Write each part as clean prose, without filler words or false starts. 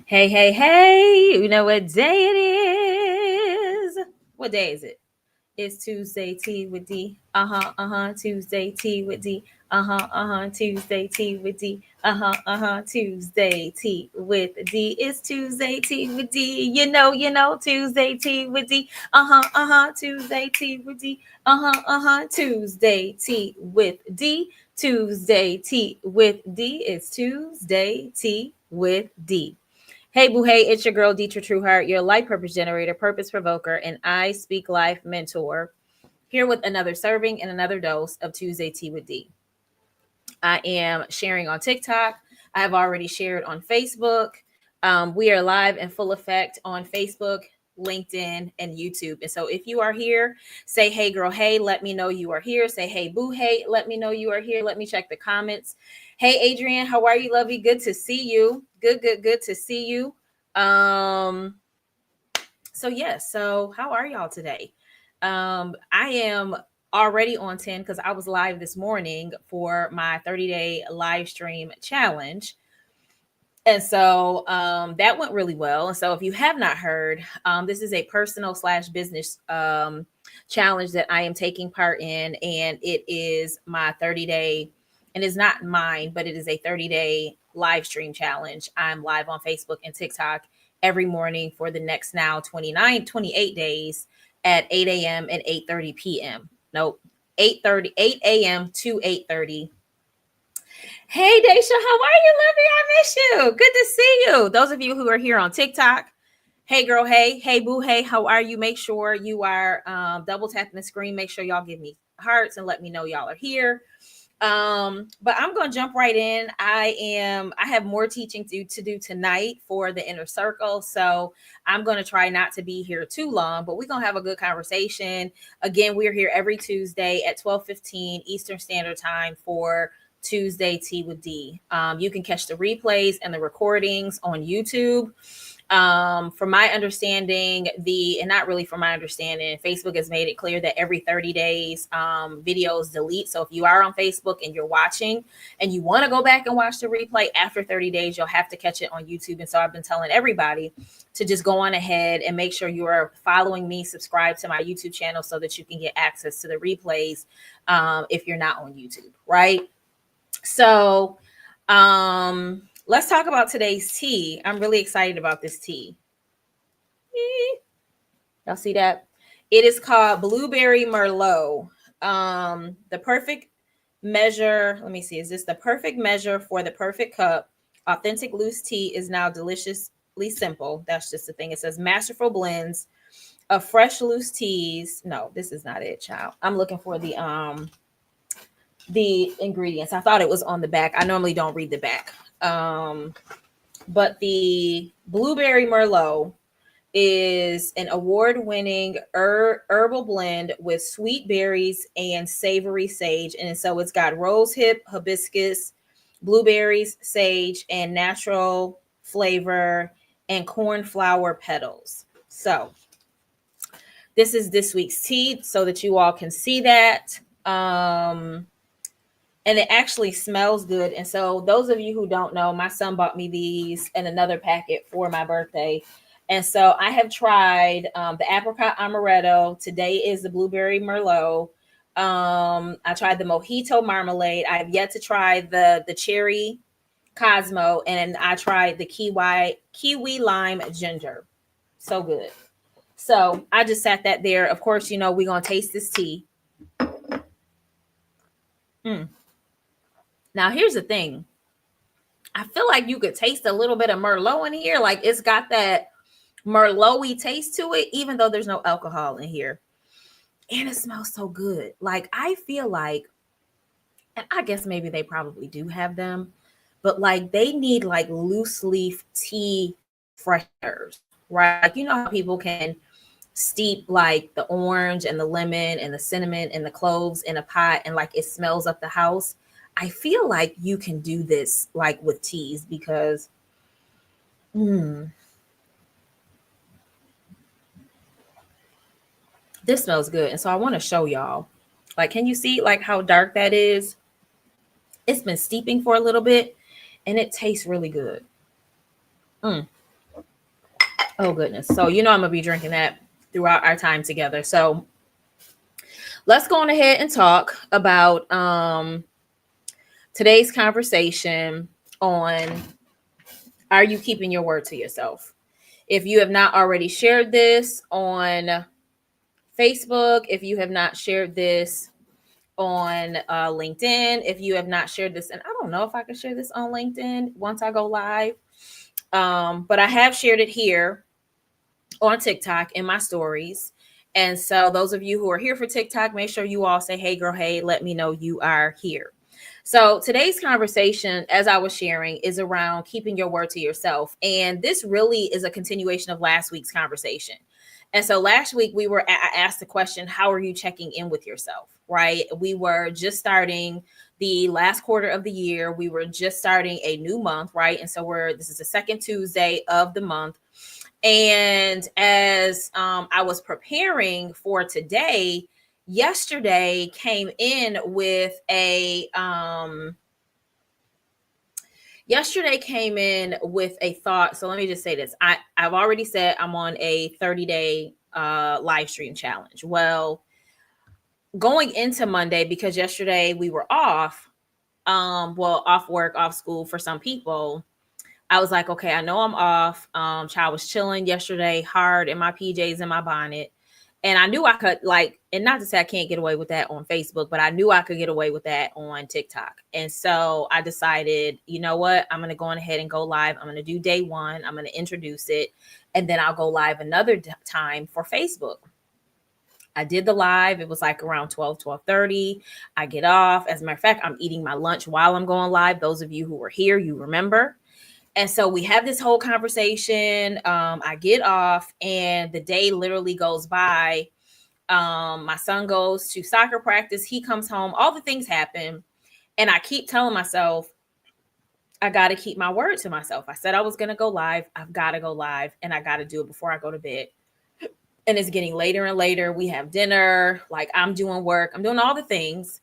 Hey, hey, hey, you know what day it is? What day is it? It's Tuesday Tea with D. Tuesday Tea with D. Tuesday Tea with D. Tuesday Tea with D. It's Tuesday Tea with D. Tuesday Tea with D. Tuesday Tea with D. Tuesday Tea with D. Tuesday Tea with D. It's Tuesday Tea with D. Hey, boo, hey, it's your girl, Dietra Trueheart, your life purpose generator, purpose provoker, and I speak life mentor, here with another serving and another dose of Tuesday Tea with D. I am sharing on TikTok. I have already shared on Facebook. We are live in full effect on Facebook, LinkedIn, and YouTube. And so if you are here, say, hey, girl, hey, let me know you are here. Say, hey, boo, hey, let me know you are here. Let me check the comments. Hey, Adrienne, how are you, lovey? Good to see you. Good to see you. So how are y'all today? I am already on 10 because I was live this morning for my 30-day live stream challenge. And so that went really well. And so if you have not heard, this is a personal / business challenge that I am taking part in. And it is my 30-day, and it's not mine, but it is a 30-day live stream challenge. I'm live on Facebook and TikTok every morning for the next now 28 days at 8 a.m. and 8:30 p.m. Nope, 8 a.m. to 8:30. Hey, Daisha, how are you, lovey? I miss you. Good to see you. Those of you who are here on TikTok, hey, girl, hey, boo, hey, how are you? Make sure you are double tapping the screen. Make sure y'all give me hearts and let me know y'all are here. But I'm going to jump right in. I have more teaching to do tonight for the inner circle. So I'm going to try not to be here too long, but we're going to have a good conversation. Again, we're here every Tuesday at 12:15 Eastern Standard Time for Tuesday Tea with D. You can catch the replays and the recordings on YouTube. From my understanding, and not really from my understanding, Facebook has made it clear that every 30 days, videos delete. So if you are on Facebook and you're watching and you want to go back and watch the replay after 30 days, you'll have to catch it on YouTube. And so I've been telling everybody to just go on ahead and make sure you are following me, subscribe to my YouTube channel so that you can get access to the replays if you're not on YouTube, right? So, let's talk about today's tea. I'm really excited about this tea. Y'all see that? It is called Blueberry Merlot. The perfect measure. Let me see. Is this the perfect measure for the perfect cup? Authentic loose tea is now deliciously simple. That's just the thing. It says masterful blends of fresh loose teas. No, this is not it, child. I'm looking for the ingredients. I thought it was on the back. I normally don't read the back. But the Blueberry Merlot is an award-winning herbal blend with sweet berries and savory sage. And so it's got rose hip, hibiscus, blueberries, sage, and natural flavor and cornflower petals. So this is this week's tea so that you all can see that. And it actually smells good. And so those of you who don't know, my son bought me these in another packet for my birthday. And so I have tried the apricot amaretto. Today is the blueberry merlot. I tried the mojito marmalade. I have yet to try the cherry Cosmo, and I tried the kiwi lime ginger. So good. So I just sat that there. Of course, we're gonna taste this tea. Now here's the thing. I feel like you could taste a little bit of Merlot in here. Like it's got that Merlot-y taste to it, even though there's no alcohol in here. And it smells so good. Like I feel like, and I guess maybe they probably do have them, but like they need like loose leaf tea fresheners, right? Like how people can steep like the orange and the lemon and the cinnamon and the cloves in a pot and like it smells up the house. I feel like you can do this like with teas because this smells good. And so I want to show y'all. Like, can you see like how dark that is? It's been steeping for a little bit and it tastes really good. Oh goodness. So you know I'm gonna be drinking that throughout our time together. So let's go on ahead and talk about today's conversation on, are you keeping your word to yourself? If you have not already shared this on Facebook, if you have not shared this on LinkedIn, if you have not shared this, and I don't know if I can share this on LinkedIn once I go live, but I have shared it here on TikTok in my stories. And so those of you who are here for TikTok, make sure you all say, hey girl, hey, let me know you are here. So today's conversation, as I was sharing, is around keeping your word to yourself. And this really is a continuation of last week's conversation. And so last week I asked the question, how are you checking in with yourself? Right? We were just starting the last quarter of the year. We were just starting a new month, right? And so this is the second Tuesday of the month. And as I was preparing for today, yesterday came in with a thought. So let me just say this. I've already said I'm on a 30-day live stream challenge. Well, going into Monday, because yesterday we were off, off work, off school for some people, I was like, okay, I know I'm off. Child was chilling yesterday, hard in my PJs and my bonnet. And I knew I could, like, and not to say I can't get away with that on Facebook, but I knew I could get away with that on TikTok. And so I decided, you know what? I'm going to go on ahead and go live. I'm going to do day one. I'm going to introduce it. And then I'll go live another time for Facebook. I did the live. It was like around 12:30. I get off. As a matter of fact, I'm eating my lunch while I'm going live. Those of you who were here, you remember. And so we have this whole conversation. I get off and the day literally goes by. My son goes to soccer practice. He comes home. All the things happen. And I keep telling myself, I got to keep my word to myself. I said I was going to go live. I've got to go live and I got to do it before I go to bed. And it's getting later and later. We have dinner. Like, I'm doing work. I'm doing all the things.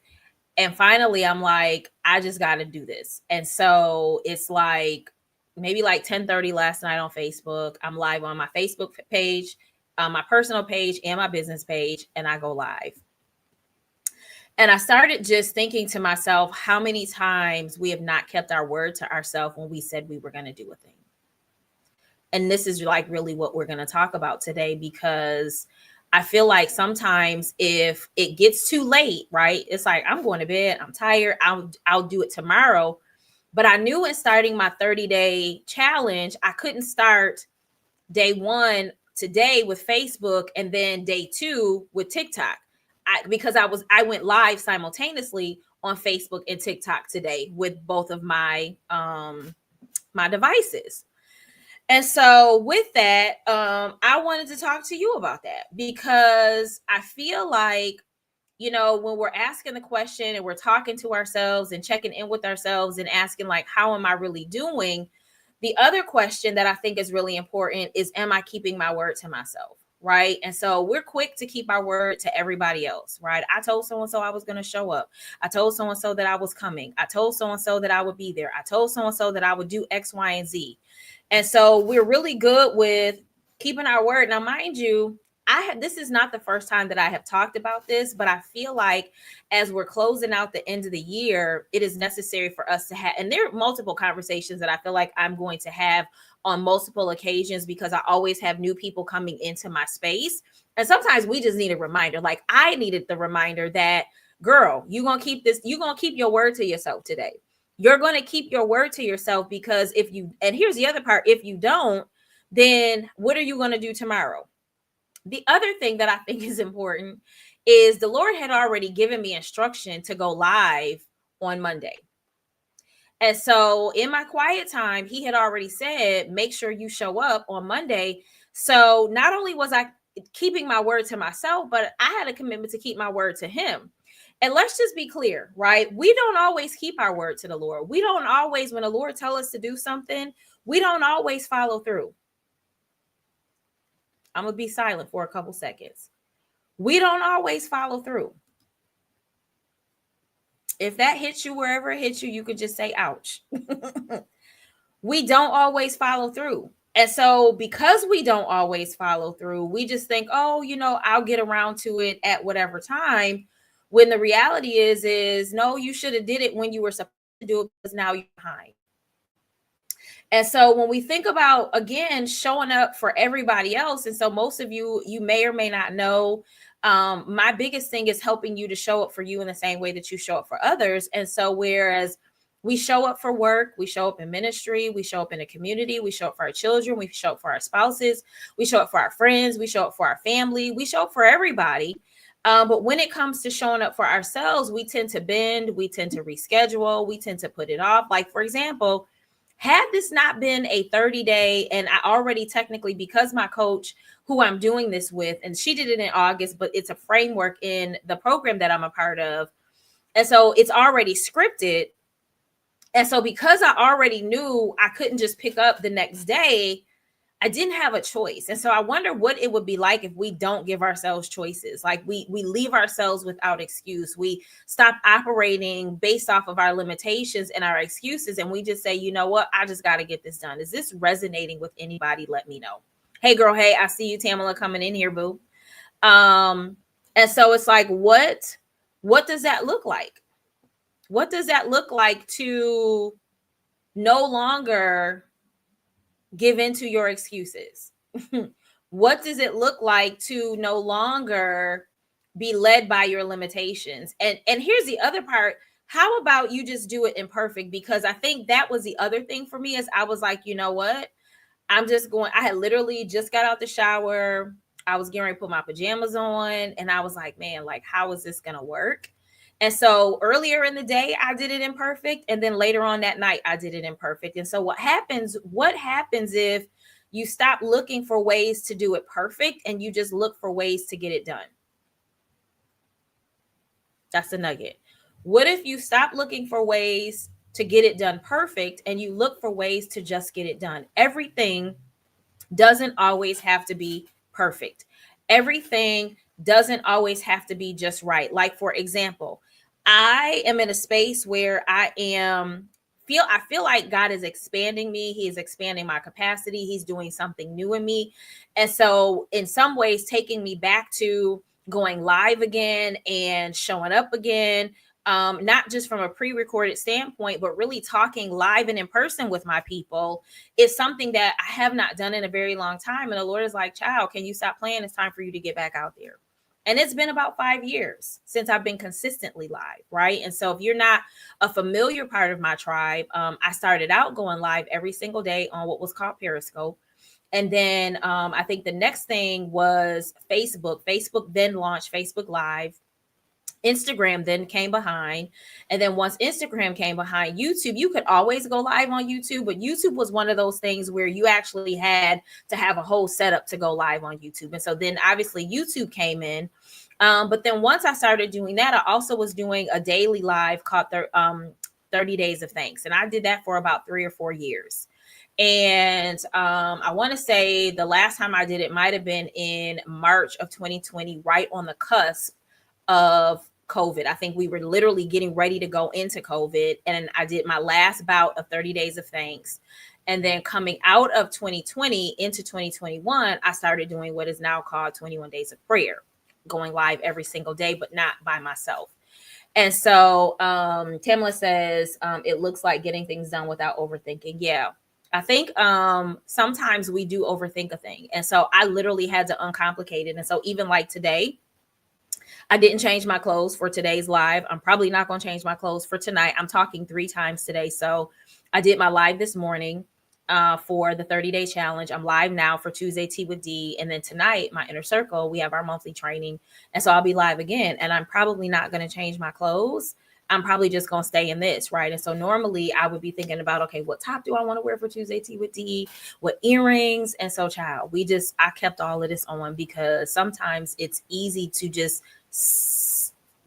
And finally, I'm like, I just got to do this. And so it's like maybe like 10:30 last night on Facebook. I'm live on my Facebook page, my personal page, and my business page, and I go live. And I started just thinking to myself, how many times we have not kept our word to ourselves when we said we were going to do a thing. And this is like really what we're going to talk about today, because I feel like sometimes if it gets too late, right? It's like, I'm going to bed, I'm tired, I'll do it tomorrow. But I knew in starting my 30-day challenge, I couldn't start day one today with Facebook and then day two with TikTok. Because I went live simultaneously on Facebook and TikTok today with both of my my devices. And so with that, I wanted to talk to you about that, because I feel like, when we're asking the question and we're talking to ourselves and checking in with ourselves and asking, like, how am I really doing? The other question that I think is really important is, am I keeping my word to myself? Right. And so we're quick to keep our word to everybody else. Right. I told so-and-so I was going to show up. I told so-and-so that I was coming. I told so-and-so that I would be there. I told so-and-so that I would do X, Y, and Z. And so we're really good with keeping our word. Now, mind you, this is not the first time that I have talked about this, but I feel like as we're closing out the end of the year, it is necessary for us to have, and there are multiple conversations that I feel like I'm going to have on multiple occasions, because I always have new people coming into my space. And sometimes we just need a reminder. Like, I needed the reminder that, girl, you're going to keep your word to yourself today. You're going to keep your word to yourself, because and here's the other part, if you don't, then what are you going to do tomorrow? The other thing that I think is important is the Lord had already given me instruction to go live on Monday. And so in my quiet time, he had already said, make sure you show up on Monday. So not only was I keeping my word to myself, but I had a commitment to keep my word to him. And let's just be clear, right? We don't always keep our word to the Lord. We don't always, when the Lord tells us to do something, we don't always follow through. I'm going to be silent for a couple seconds. We don't always follow through. If that hits you wherever it hits you, you could just say, ouch. We don't always follow through. And so because we don't always follow through, we just think, oh, I'll get around to it at whatever time. When the reality is no, you should have did it when you were supposed to do it because now you're behind. And so when we think about, again, showing up for everybody else, and so most of you may or may not know, my biggest thing is helping you to show up for you in the same way that you show up for others. And so whereas we show up for work, we show up in ministry, we show up in a community, we show up for our children, we show up for our spouses, we show up for our friends, we show up for our family, we show up for everybody. But when it comes to showing up for ourselves, we tend to bend, we tend to reschedule, we tend to put it off. Like, for example, had this not been a 30-day, and I already technically, because my coach who I'm doing this with, and she did it in August, but it's a framework in the program that I'm a part of. And so it's already scripted. And so because I already knew I couldn't just pick up the next day, I didn't have a choice. And so I wonder what it would be like if we don't give ourselves choices. Like we leave ourselves without excuse. We stop operating based off of our limitations and our excuses. And we just say, you know what? I just got to get this done. Is this resonating with anybody? Let me know. Hey girl. Hey, I see you, Tamala, coming in here, boo. And so it's like, what does that look like? What does that look like to no longer give into your excuses? What does it look like to no longer be led by your limitations? And here's the other part. How about you just do it imperfect? Because I think that was the other thing for me, is I was like, you know what? I had literally just got out the shower. I was getting ready to put my pajamas on, and I was like, man, like, how is this going to work? And so earlier in the day, I did it imperfect. And then later on that night, I did it imperfect. And so what happens if you stop looking for ways to do it perfect and you just look for ways to get it done? That's the nugget. What if you stop looking for ways to get it done perfect and you look for ways to just get it done? Everything doesn't always have to be perfect. Everything doesn't always have to be just right. Like, for example, I am in a space where I feel like God is expanding me. He is expanding my capacity. He's doing something new in me. And so in some ways, taking me back to going live again and showing up again, not just from a pre-recorded standpoint, but really talking live and in person with my people, is something that I have not done in a very long time. And the Lord is like, child, can you stop playing? It's time for you to get back out there. And it's been about 5 years since I've been consistently live, right? And so if you're not a familiar part of my tribe, I started out going live every single day on what was called Periscope. And then I think the next thing was Facebook. Facebook then launched Facebook Live. Instagram then came behind. And then once Instagram came behind, YouTube, you could always go live on YouTube, but YouTube was one of those things where you actually had to have a whole setup to go live on YouTube. And so then obviously YouTube came in. But then once I started doing that, I also was doing a daily live called 30 Days of Thanks. And I did that for about 3 or 4 years. And I want to say the last time I did it might have been in March of 2020, right on the cusp of COVID. I think we were literally getting ready to go into COVID. And I did my last bout of 30 Days of Thanks. And then coming out of 2020 into 2021, I started doing what is now called 21 Days of Prayer, going live every single day, but not by myself. And so Tamla says, it looks like getting things done without overthinking. Yeah. I think sometimes we do overthink a thing. And so I literally had to uncomplicate it. And so even like today, I didn't change my clothes for today's live. I'm probably not going to change my clothes for tonight. I'm talking 3 times today. So I did my live this morning for the 30-day challenge. I'm live now for Tuesday Tea with D. And then tonight, my inner circle, we have our monthly training. And so I'll be live again. And I'm probably not going to change my clothes. I'm probably just going to stay in this, right? And so normally I would be thinking about, okay, what top do I want to wear for Tuesday Tea with D? What earrings? And so, child, I kept all of this on because sometimes it's easy to just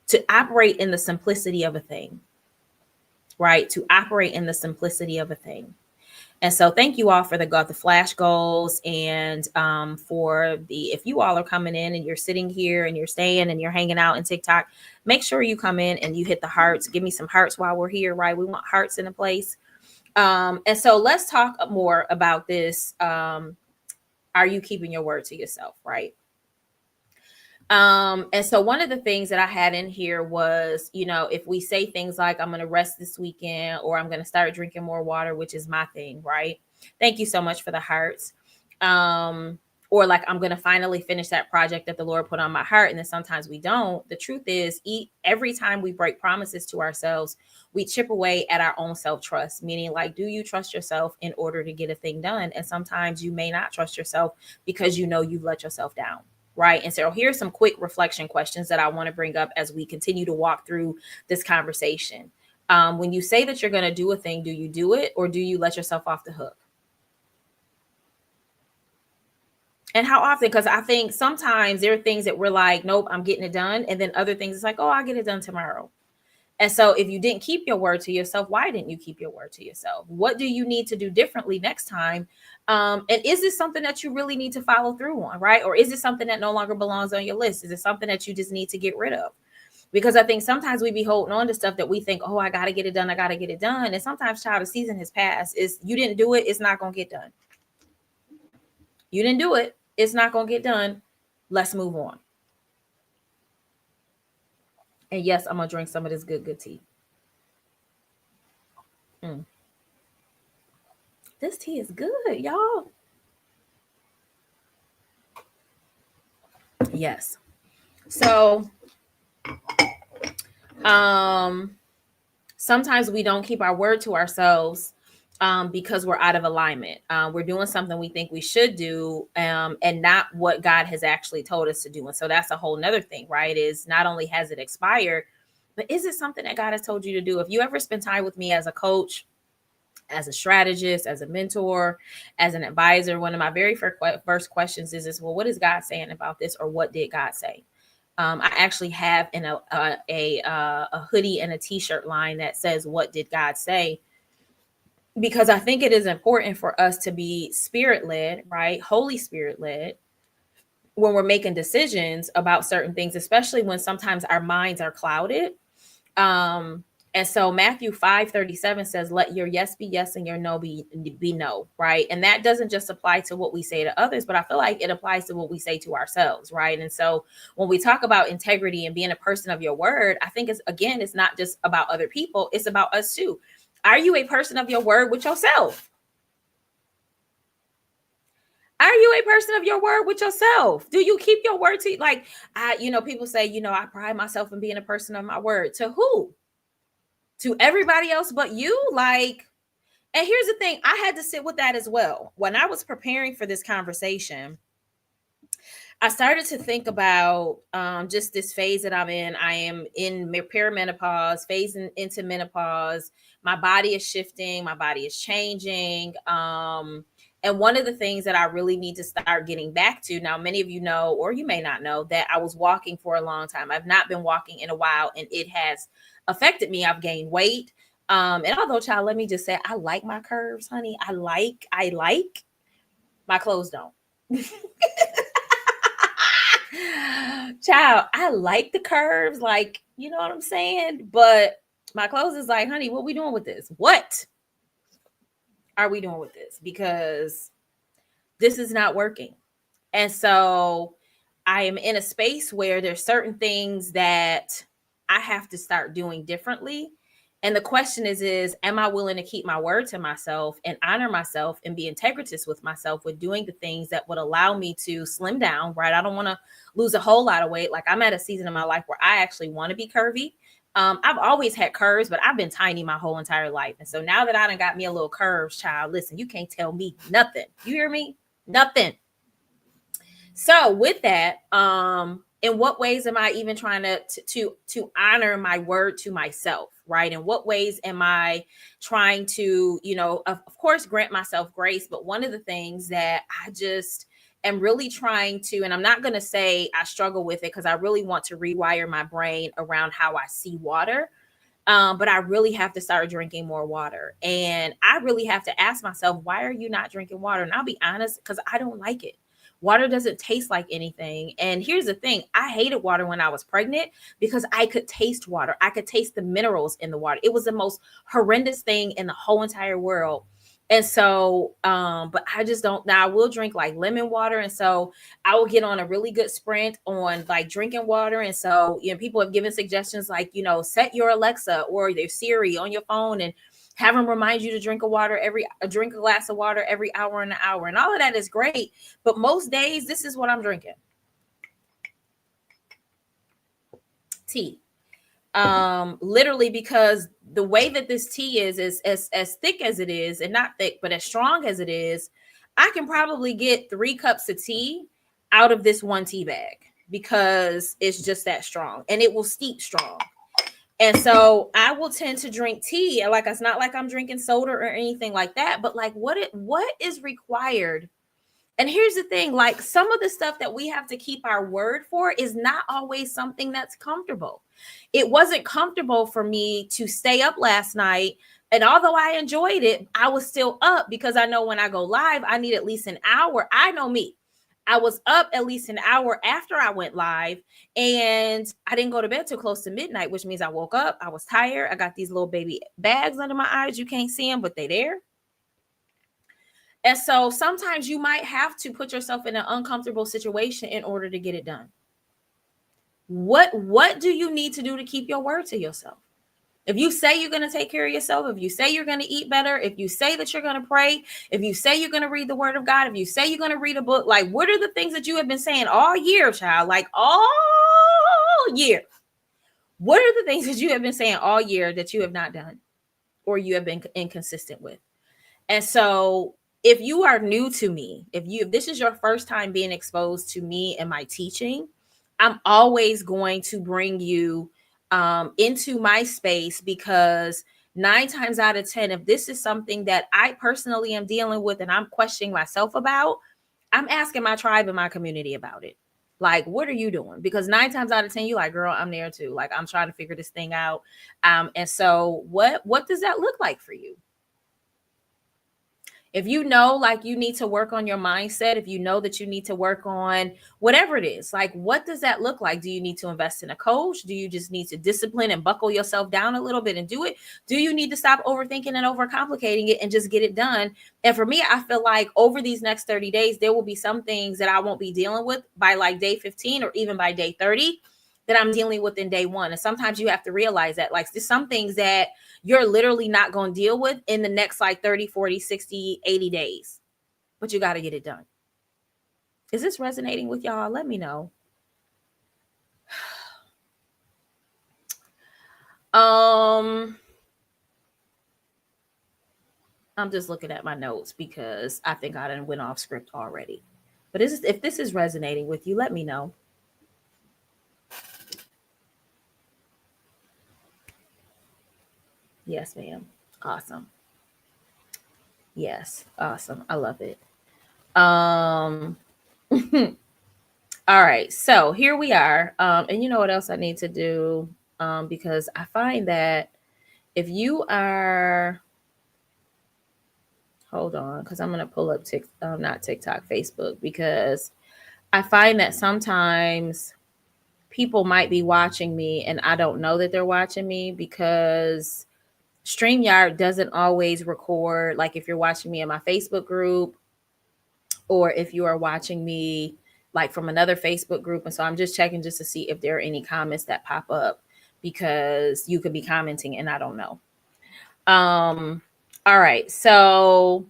to operate in the simplicity of a thing, right? To operate in the simplicity of a thing. And so thank you all for the flash goals, and for if you all are coming in and you're sitting here and you're staying and you're hanging out in TikTok, make sure you come in and you hit the hearts. Give me some hearts while we're here, right? We want hearts in a place. And so let's talk more about this. Are you keeping your word to yourself, right? And so one of the things that I had in here was, if we say things like, I'm going to rest this weekend, or I'm going to start drinking more water, which is my thing, right? Thank you so much for the hearts. Or like, I'm going to finally finish that project that the Lord put on my heart. And then sometimes we don't. The truth is, every time we break promises to ourselves, we chip away at our own self-trust, meaning like, do you trust yourself in order to get a thing done? And sometimes you may not trust yourself because you've let yourself down. Right. And so here's some quick reflection questions that I want to bring up as we continue to walk through this conversation. When you say that you're going to do a thing, do you do it, or do you let yourself off the hook? And how often? Because I think sometimes there are things that we're like, nope, I'm getting it done. And then other things, it's like, oh, I'll get it done tomorrow. And so if you didn't keep your word to yourself, why didn't you keep your word to yourself? What do you need to do differently next time? And is this something that you really need to follow through on, right? Or is it something that no longer belongs on your list? Is it something that you just need to get rid of? Because I think sometimes we be holding on to stuff that we think, oh, I got to get it done. I got to get it done. And sometimes, child, the season has passed. You didn't do it. It's not going to get done. You didn't do it. It's not going to get done. Let's move on. And yes, I'm going to drink some of this good tea. This tea is good, y'all. Yes. So, sometimes we don't keep our word to ourselves because we're out of alignment. We're doing something we think we should do and not what God has actually told us to do. And so that's a whole nother thing, right? Is not only has it expired, but is it something that God has told you to do? If you ever spend time with me as a coach, as a strategist, as a mentor, as an advisor, one of my very first questions is, well, what is God saying about this? Or what did God say? I actually have a hoodie and a t-shirt line that says, what did God say? Because I think it is important for us to be spirit-led, right? Holy Spirit-led when we're making decisions about certain things, especially when sometimes our minds are clouded. And so Matthew 5:37 says, let your yes be yes and your no be no, right? And that doesn't just apply to what we say to others, but I feel like it applies to what we say to ourselves, right? And so when we talk about integrity and being a person of your word, I think it's not just about other people, it's about us too. Are you a person of your word with yourself? Are you a person of your word with yourself? Do you keep your word to, like, people say, I pride myself in being a person of my word. To who? To everybody else but you? Like, and here's the thing, I had to sit with that as well. When I was preparing for this conversation, I started to think about just this phase that I'm in. I am in perimenopause, phasing into menopause. My body is shifting, my body is changing. And one of the things that I really need to start getting back to now, many of you know, or you may not know, that I was walking for a long time. I've not been walking in a while, and it has affected me. I've gained weight. And although, child, let me just say, I like my curves, honey. I like my clothes don't. Child, I like the curves, like, you know what I'm saying? But my clothes is like, honey, what we doing with this? What are we doing with this? Because this is not working. And so I am in a space where there's certain things that I have to start doing differently. And the question is, am I willing to keep my word to myself and honor myself and be integritous with myself with doing the things that would allow me to slim down, right? I don't want to lose a whole lot of weight. Like, I'm at a season in my life where I actually want to be curvy. I've always had curves, but I've been tiny my whole entire life. And so now that I done got me a little curves, child, listen, you can't tell me nothing. You hear me? Nothing. So with that, in what ways am I even trying to honor my word to myself, right? In what ways am I trying to, of course, grant myself grace? But one of the things that I just am really trying to, and I'm not going to say I struggle with it, because I really want to rewire my brain around how I see water. But I really have to start drinking more water. And I really have to ask myself, why are you not drinking water? And I'll be honest, because I don't like it. Water doesn't taste like anything. And here's the thing, I hated water when I was pregnant because I could taste water. I could taste the minerals in the water. It was the most horrendous thing in the whole entire world. And so, but I just don't now. I will drink like lemon water. And so I will get on a really good sprint on like drinking water. And so, people have given suggestions like, set your Alexa or your Siri on your phone and have them remind you to drink a glass of water every hour and an hour. And all of that is great. But most days, this is what I'm drinking. Tea. Literally, because the way that this tea is as thick as it is, and not thick, but as strong as it is, I can probably get 3 cups of tea out of this one tea bag because it's just that strong, and it will steep strong. And so I will tend to drink tea. Like, it's not like I'm drinking soda or anything like that, but like what is required. And here's the thing, like some of the stuff that we have to keep our word for is not always something that's comfortable. It wasn't comfortable for me to stay up last night. And although I enjoyed it, I was still up because I know when I go live, I need at least an hour. I know me. I was up at least an hour after I went live, and I didn't go to bed till close to midnight, which means I woke up. I was tired. I got these little baby bags under my eyes. You can't see them, but they're there. And so sometimes you might have to put yourself in an uncomfortable situation in order to get it done. What do you need to do to keep your word to yourself? If you say you're going to take care of yourself, if you say you're going to eat better, if you say that you're going to pray, if you say you're going to read the word of God, if you say you're going to read a book, like what are the things that you have been saying all year, child? Like all year. What are the things that you have been saying all year that you have not done or you have been inconsistent with? And so if you are new to me, if this is your first time being exposed to me and my teaching, I'm always going to bring you into my space because 9 times out of 10, if this is something that I personally am dealing with and I'm questioning myself about, I'm asking my tribe and my community about it. Like, what are you doing? Because 9 times out of 10, you like, girl, I'm there too. Like, I'm trying to figure this thing out. And so what does that look like for you? If you know, like you need to work on your mindset, if you know that you need to work on whatever it is, like what does that look like? Do you need to invest in a coach? Do you just need to discipline and buckle yourself down a little bit and do it? Do you need to stop overthinking and overcomplicating it and just get it done? And for me, I feel like over these next 30 days, there will be some things that I won't be dealing with by like day 15 or even by day 30 that I'm dealing with in day 1. And sometimes you have to realize that like there's some things that you're literally not going to deal with in the next like 30, 40, 60, 80 days, but you got to get it done. Is this resonating with y'all? Let me know. I'm just looking at my notes because I think I done went off script already. But if this is resonating with you, let me know. Yes, ma'am. Awesome. Yes, awesome. I love it. All right, so here we are. And you know what else I need to do? Because I find that if you are, hold on, because I'm gonna pull up not TikTok, Facebook, because I find that sometimes people might be watching me and I don't know that they're watching me because StreamYard doesn't always record. Like if you're watching me in my Facebook group or if you are watching me like from another Facebook group. And so I'm just checking just to see if there are any comments that pop up because you could be commenting and I don't know. All right. So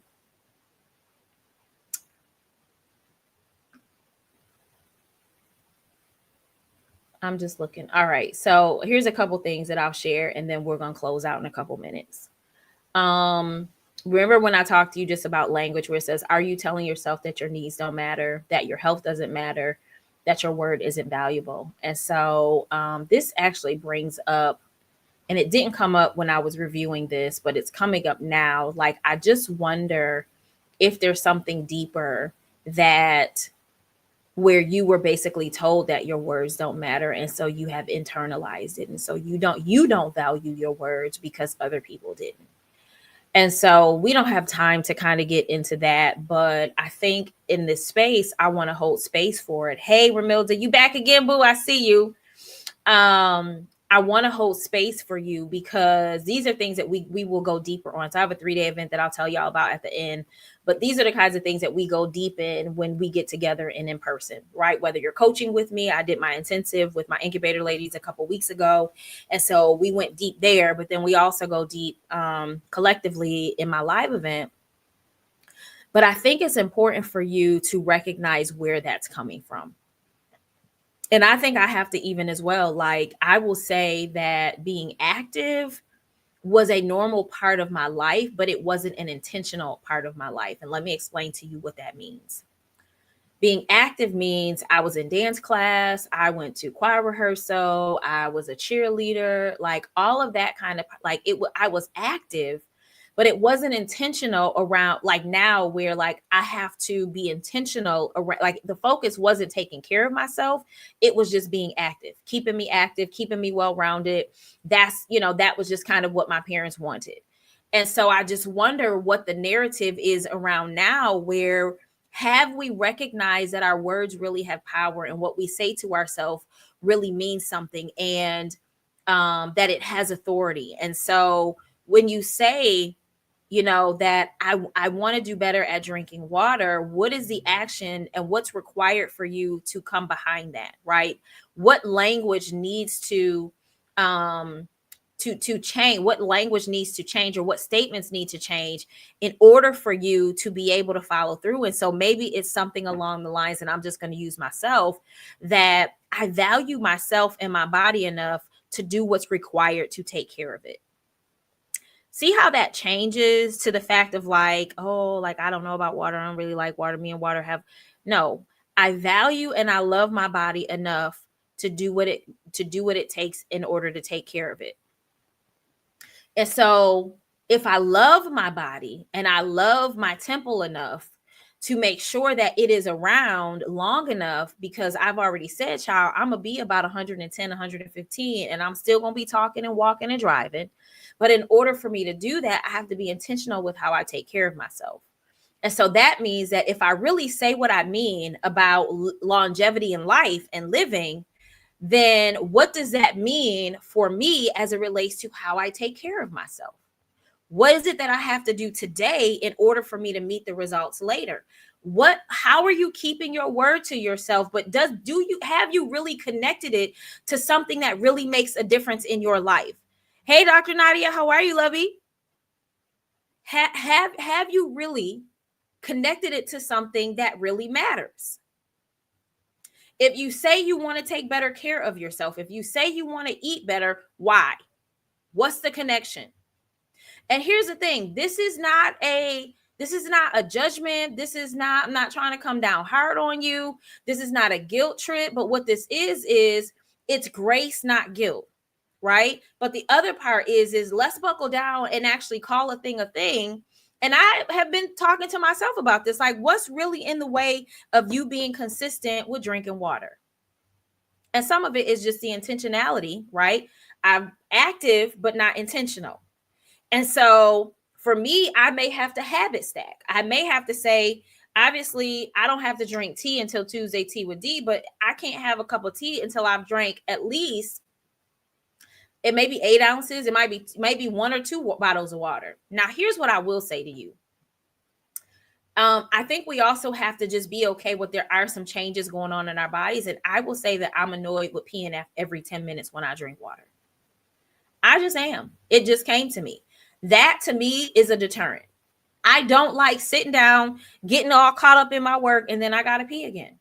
I'm just looking. All right. So here's a couple things that I'll share and then we're going to close out in a couple minutes. Remember when I talked to you just about language where it says, are you telling yourself that your needs don't matter, that your health doesn't matter, that your word isn't valuable? And so this actually brings up, and it didn't come up when I was reviewing this, but it's coming up now. Like, I just wonder if there's something deeper that where you were basically told that your words don't matter. And so you have internalized it. And so you don't value your words because other people didn't. And so we don't have time to kind of get into that. But I think in this space, I want to hold space for it. Hey, Ramilda, you back again, boo? I see you. I want to hold space for you because these are things that we will go deeper on. So I have a 3-day event that I'll tell y'all about at the end. But these are the kinds of things that we go deep in when we get together and in person, right? Whether you're coaching with me, I did my intensive with my incubator ladies a couple weeks ago. And so we went deep there, but then we also go deep collectively in my live event. But I think it's important for you to recognize where that's coming from. And I think I have to even as well, like I will say that being active was a normal part of my life, but it wasn't an intentional part of my life. And let me explain to you what that means. Being active means I was in dance class, I went to choir rehearsal, I was a cheerleader, like all of that kind of like I was active, but it wasn't intentional around like now where like I have to be intentional around like the focus wasn't taking care of myself. It was just being active, keeping me well-rounded. That's, that was just kind of what my parents wanted. And so I just wonder what the narrative is around now where have we recognized that our words really have power and what we say to ourselves really means something and that it has authority. And so when you say, that I want to do better at drinking water, what is the action and what's required for you to come behind that, right? What language needs to change, what language needs to change or what statements need to change in order for you to be able to follow through. And so maybe it's something along the lines, and I'm just going to use myself, that I value myself and my body enough to do what's required to take care of it. See how that changes to the fact of like, oh, like, I don't know about water. I don't really like water. Me and water have, no, I value and I love my body enough to do what it takes in order to take care of it. And so if I love my body and I love my temple enough to make sure that it is around long enough, because I've already said, child, I'm going to be about 110, 115, and I'm still going to be talking and walking and driving. But in order for me to do that, I have to be intentional with how I take care of myself. And so that means that if I really say what I mean about longevity in life and living, then what does that mean for me as it relates to how I take care of myself? What is it that I have to do today in order for me to meet the results later? How are you keeping your word to yourself? But have you really connected it to something that really makes a difference in your life? Hey, Dr. Nadia, how are you, lovey? Have you really connected it to something that really matters? If you say you want to take better care of yourself, if you say you want to eat better, why? What's the connection? And here's the thing. This is not a judgment. I'm not trying to come down hard on you. This is not a guilt trip. But what this is it's grace, not guilt. Right. But the other part is let's buckle down and actually call a thing a thing. And I have been talking to myself about this. Like, what's really in the way of you being consistent with drinking water? And some of it is just the intentionality, right? I'm active, but not intentional. And so for me, I may have to habit stack. I may have to say, obviously, I don't have to drink tea until Tuesday tea with D, but I can't have a cup of tea until I've drank at least, it may be 8 ounces. It might be maybe 1 or 2 bottles of water. Now, here's what I will say to you. I think we also have to just be okay with there are some changes going on in our bodies. And I will say that I'm annoyed with peeing every 10 minutes when I drink water. I just am. It just came to me. That to me is a deterrent. I don't like sitting down, getting all caught up in my work, and then I got to pee again.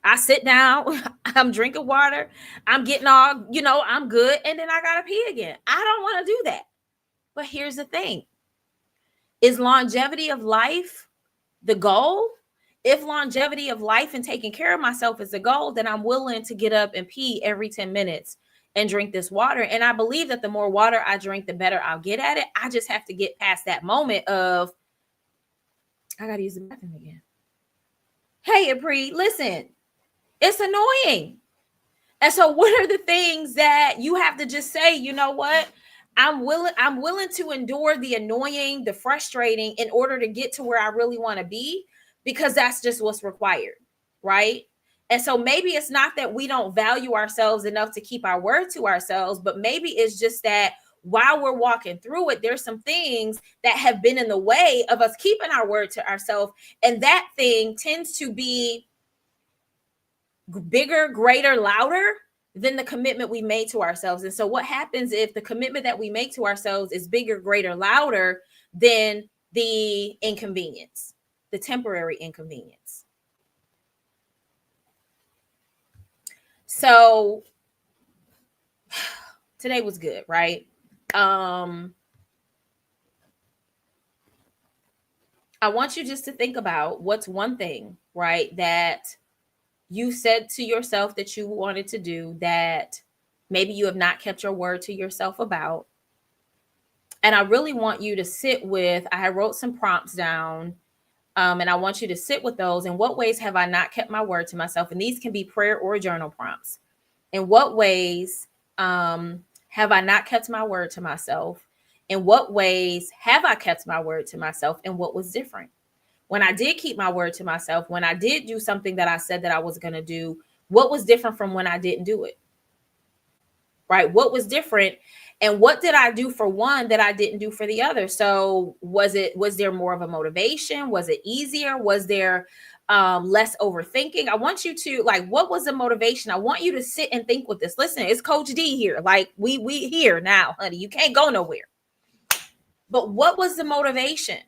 I sit down, I'm drinking water, I'm getting all, I'm good, and then I got to pee again. I don't want to do that. But here's the thing. Is longevity of life the goal? If longevity of life and taking care of myself is the goal, then I'm willing to get up and pee every 10 minutes and drink this water. And I believe that the more water I drink, the better I'll get at it. I just have to get past that moment of, I got to use the bathroom again. Hey, Apri, listen, it's annoying. And so what are the things that you have to just say, you know what? I'm willing to endure the annoying, the frustrating in order to get to where I really want to be, because that's just what's required, right? And so maybe it's not that we don't value ourselves enough to keep our word to ourselves, but maybe it's just that while we're walking through it, there's some things that have been in the way of us keeping our word to ourselves. And that thing tends to be bigger, greater, louder than the commitment we made to ourselves. And so what happens if the commitment that we make to ourselves is bigger, greater, louder than the inconvenience, the temporary inconvenience? So today was good, right? I want you just to think about what's one thing, right, that you said to yourself that you wanted to do that maybe you have not kept your word to yourself about. And I really want you to sit with, I wrote some prompts down, and I want you to sit with those. In what ways have I not kept my word to myself? And these can be prayer or journal prompts. In what ways have I not kept my word to myself? In what ways have I kept my word to myself? And what was different? When I did keep my word to myself, when I did do something that I said that I was going to do, what was different from when I didn't do it? Right? What was different? And what did I do for one that I didn't do for the other? So was there more of a motivation? Was it easier? Was there less overthinking? I want you to, like, what was the motivation? I want you to sit and think with this. Listen, it's Coach D here. Like, we here now, honey. You can't go nowhere. But what was the motivation?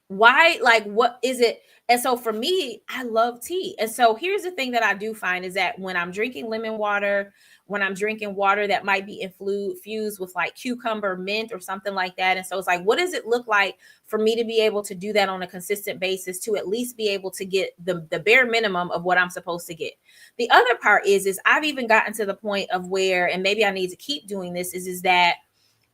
Why? Like, what is it? And so for me, I love tea. And so here's the thing that I do find is that when I'm drinking lemon water, when I'm drinking water that might be infused with like cucumber, mint, or something like that. And so it's like, what does it look like for me to be able to do that on a consistent basis, to at least be able to get the bare minimum of what I'm supposed to get? The other part is I've even gotten to the point of where, and maybe I need to keep doing this, is that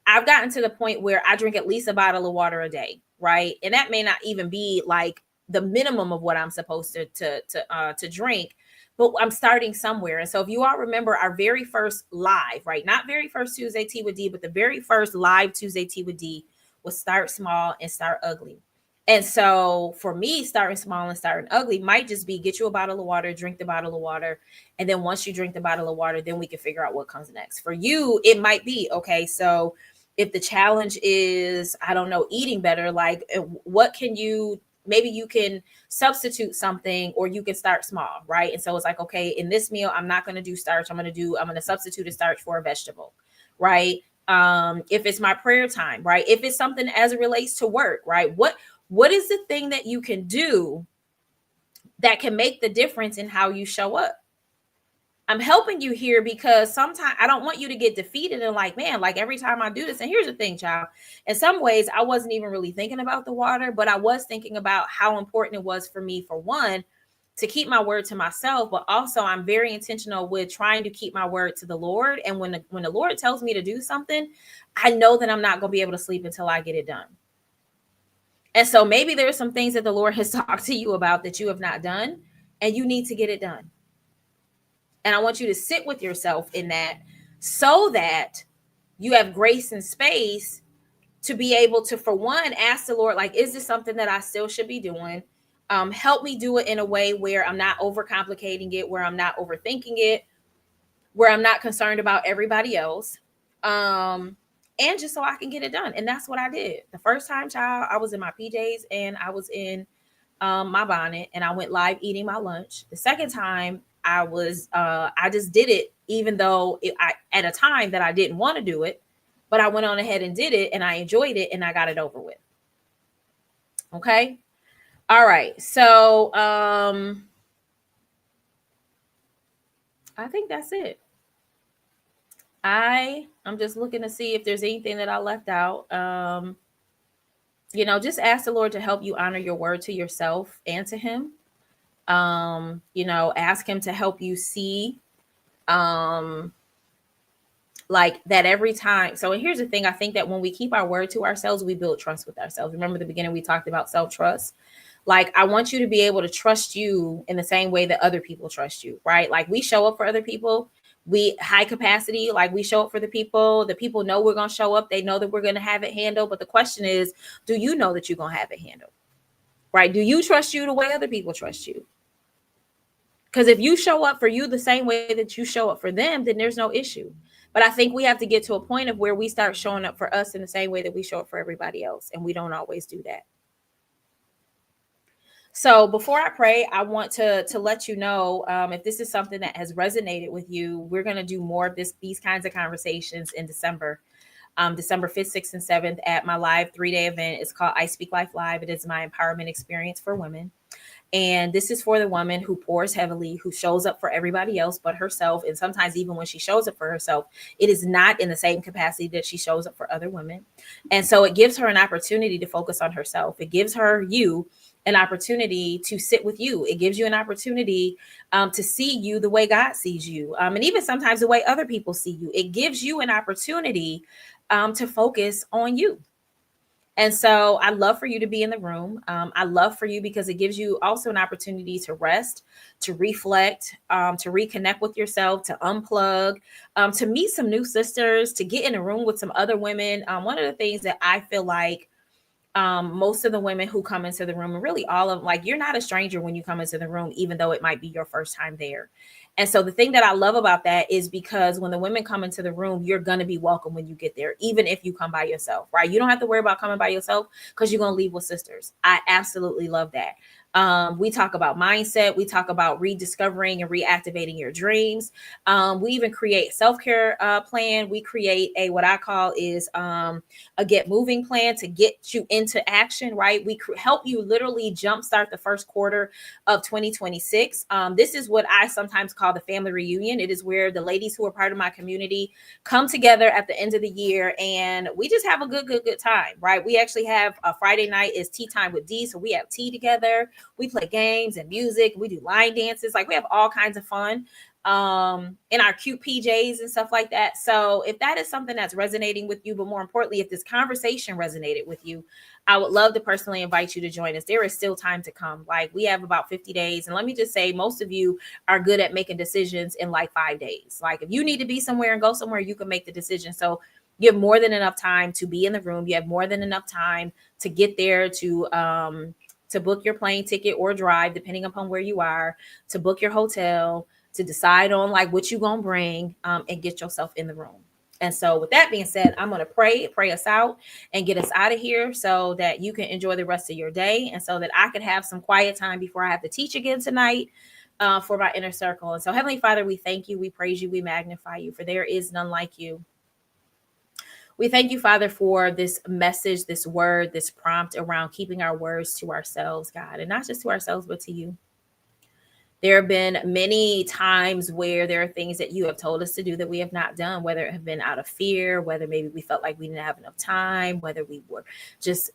I've gotten to the point where I drink at least a bottle of water a day, right? And that may not even be like the minimum of what I'm supposed to drink, but I'm starting somewhere. And so if you all remember our very first live, right? Not very first Tuesday Tea with D, but the very first live Tuesday Tea with D was start small and start ugly. And so for me, starting small and starting ugly might just be get you a bottle of water, drink the bottle of water. And then once you drink the bottle of water, then we can figure out what comes next. For you, it might be, okay, so if the challenge is, I don't know, eating better, like what can you, maybe you can substitute something, or you can start small, right? And so it's like, okay, in this meal, I'm not going to do starch. I'm going to substitute a starch for a vegetable, right? If it's my prayer time, right? If it's something as it relates to work, right? What is the thing that you can do that can make the difference in how you show up? I'm helping you here because sometimes I don't want you to get defeated and like, man, like every time I do this. And here's the thing, child. In some ways, I wasn't even really thinking about the water, but I was thinking about how important it was for me, for one, to keep my word to myself, but also I'm very intentional with trying to keep my word to the Lord. And when the Lord tells me to do something, I know that I'm not going to be able to sleep until I get it done. And so maybe there's some things that the Lord has talked to you about that you have not done, and you need to get it done. And I want you to sit with yourself in that, so that you have grace and space to be able to, for one, ask the Lord, like, is this something that I still should be doing? Help me do it in a way where I'm not overcomplicating it, where I'm not overthinking it, where I'm not concerned about everybody else. And just so I can get it done. And that's what I did. The first time, child, I was in my PJs and I was in my bonnet, and I went live eating my lunch. The second time, I just did it, even though at a time that I didn't want to do it, but I went on ahead and did it, and I enjoyed it, and I got it over with. Okay. All right. So, I think that's it. I'm just looking to see if there's anything that I left out. Just ask the Lord to help you honor your word to yourself and to him. Ask him to help you see like that every time. So here's the thing. I think that when we keep our word to ourselves, we build trust with ourselves. Remember the beginning, we talked about self-trust. Like, I want you to be able to trust you in the same way that other people trust you, right? Like, we show up for other people. We high capacity, like we show up for the people know we're going to show up, they know that we're going to have it handled. But the question is, do you know that you're going to have it handled? Right? Do you trust you the way other people trust you? Because if you show up for you the same way that you show up for them, then there's no issue. But I think we have to get to a point of where we start showing up for us in the same way that we show up for everybody else, and we don't always do that. So before I pray, I want to let you know, if this is something that has resonated with you, we're going to do more of these kinds of conversations in December. December 5th, 6th, and 7th at my live 3-day event. It's called I Speak Life Live. It is my empowerment experience for women. And this is for the woman who pours heavily, who shows up for everybody else but herself. And sometimes, even when she shows up for herself, it is not in the same capacity that she shows up for other women. And so it gives her an opportunity to focus on herself. It gives you an opportunity to sit with you. It gives you an opportunity to see you the way God sees you. And even sometimes the way other people see you. It gives you an opportunity to focus on you. And so I love for you to be in the room. I love for you because it gives you also an opportunity to rest, to reflect, to reconnect with yourself, to unplug, to meet some new sisters, to get in a room with some other women. One of the things that I feel like most of the women who come into the room, and really all of, like, you're not a stranger when you come into the room, even though it might be your first time there. And so the thing that I love about that is because when the women come into the room, you're going to be welcome when you get there, even if you come by yourself, right? You don't have to worry about coming by yourself because you're going to leave with sisters. I absolutely love that. We talk about mindset. We talk about rediscovering and reactivating your dreams. We even create self-care plan. We create what I call is a get moving plan to get you into action, right? We help you literally jumpstart the first quarter of 2026. This is what I sometimes call the family reunion. It is where the ladies who are part of my community come together at the end of the year and we just have a good time, right? We actually have a Friday night is tea time with D. So we have tea together. We play games and music. We do line dances. Like, we have all kinds of fun in our cute PJs and stuff like that. So if that is something that's resonating with you, but more importantly, if this conversation resonated with you, I would love to personally invite you to join us. There is still time to come. Like, we have about 50 days. And let me just say, most of you are good at making decisions in like 5 days. Like, if you need to be somewhere and go somewhere, you can make the decision. So you have more than enough time to be in the room. You have more than enough time to get there, to book your plane ticket or drive, depending upon where you are, to book your hotel, to decide on like what you're gonna bring, and get yourself in the room. And so with that being said, I'm gonna pray us out and get us out of here so that you can enjoy the rest of your day and so that I can have some quiet time before I have to teach again tonight for my inner circle. And so, Heavenly Father, we thank you, we praise you, we magnify you, for there is none like you. We thank you, Father, for this message, this word, this prompt around keeping our words to ourselves, God, and not just to ourselves, but to you. There have been many times where there are things that you have told us to do that we have not done, whether it have been out of fear, whether maybe we felt like we didn't have enough time, whether we were just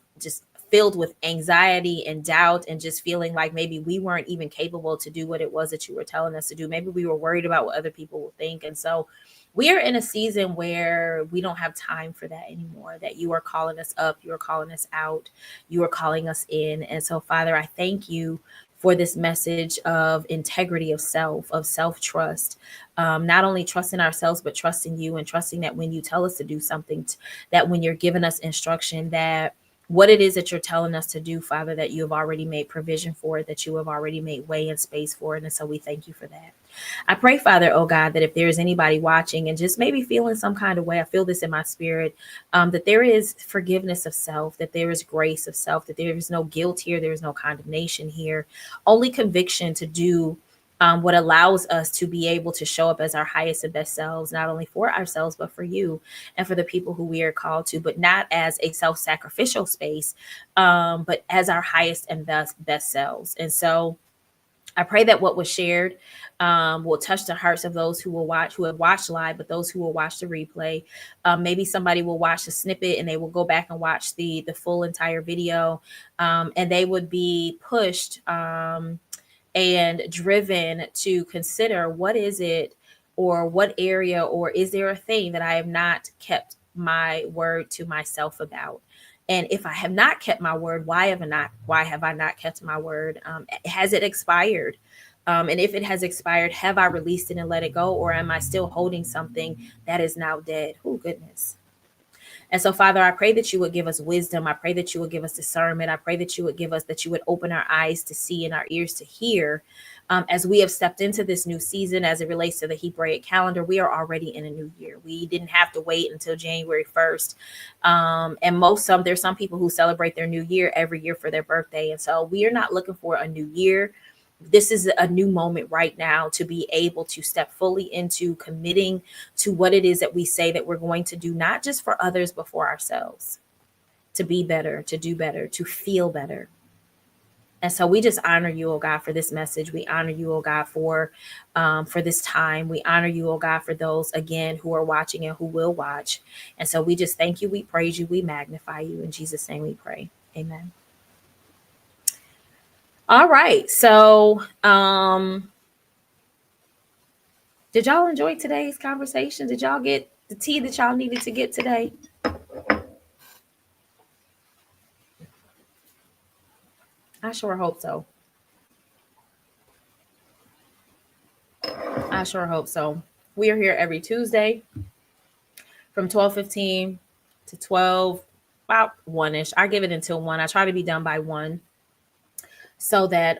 filled with anxiety and doubt and just feeling like maybe we weren't even capable to do what it was that you were telling us to do. Maybe we were worried about what other people will think. And so we are in a season where we don't have time for that anymore, that you are calling us up, you are calling us out, you are calling us in. And so, Father, I thank you for this message of integrity of self-trust, not only trusting ourselves, but trusting you and trusting that when you tell us to do something, that when you're giving us instruction, that what it is that you're telling us to do, Father, that you have already made provision for it, that you have already made way and space for it. And so we thank you for that. I pray, Father, oh God, that if there is anybody watching and just maybe feeling some kind of way, I feel this in my spirit, that there is forgiveness of self, that there is grace of self, that there is no guilt here, there is no condemnation here, only conviction to do what allows us to be able to show up as our highest and best selves, not only for ourselves, but for you and for the people who we are called to, but not as a self-sacrificial space, but as our highest and best selves. And so I pray that what was shared will touch the hearts of those who have watched live, but those who will watch the replay. Maybe somebody will watch the snippet and they will go back and watch the full entire video, and they would be pushed and driven to consider, what is it, or what area, or is there a thing that I have not kept my word to myself about? And if I have not kept my word, why have I not kept my word? Has it expired? And if it has expired, have I released it and let it go, or am I still holding something that is now dead? Oh, goodness. And so, Father, I pray that you would give us wisdom. I pray that you would give us discernment. I pray that you would give us, that you would open our eyes to see and our ears to hear. As we have stepped into this new season, as it relates to the Hebraic calendar, we are already in a new year. We didn't have to wait until January 1st. And there's some people who celebrate their new year every year for their birthday. And so we are not looking for a new year. This is a new moment right now to be able to step fully into committing to what it is that we say that we're going to do, not just for others, but for ourselves, to be better, to do better, to feel better. And so we just honor you, oh God, for this message. We honor you, oh God, for this time. We honor you, oh God, for those, again, who are watching and who will watch. And so we just thank you. We praise you. We magnify you. In Jesus' name we pray. Amen. All right. So, did y'all enjoy today's conversation? Did y'all get the tea that y'all needed to get today? I sure hope so. I sure hope so. We are here every Tuesday from 12:15 to 12, about 1-ish. I give it until 1. I try to be done by 1 so that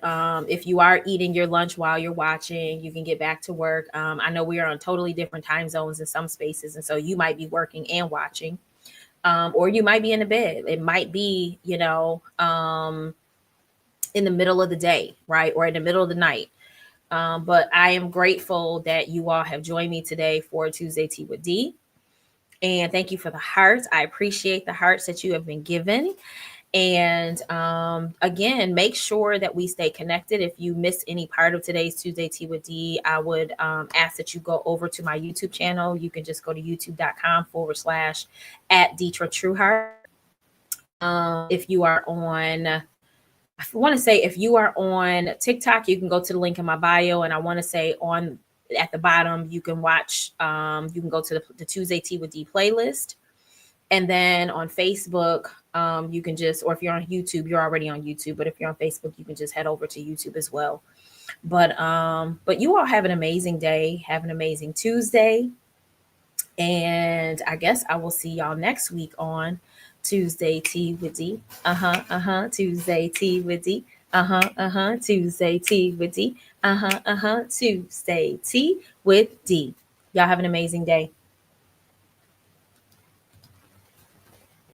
if you are eating your lunch while you're watching, you can get back to work. I know we are on totally different time zones in some spaces, and so you might be working and watching, or you might be in the bed. It might be, in the middle of the day, right? Or in the middle of the night. But I am grateful that you all have joined me today for Tuesday Tea with D. And thank you for the hearts. I appreciate the hearts that you have been given. And again, make sure that we stay connected. If you missed any part of today's Tuesday Tea with D, I would ask that you go over to my YouTube channel. You can just go to youtube.com/@Deetra Trueheart. If you are on, I want to say, if you are on TikTok, you can go to the link in my bio. And I want to say at the bottom, you can watch, you can go to the Tuesday Tea with D playlist. And then on Facebook, you can just, or if you're on YouTube, you're already on YouTube. But if you're on Facebook, you can just head over to YouTube as well. But you all have an amazing day. Have an amazing Tuesday. And I guess I will see y'all next week on Tuesday Tea with D. Tuesday Tea with D. Tuesday Tea with D. Tuesday Tea with D. Y'all have an amazing day.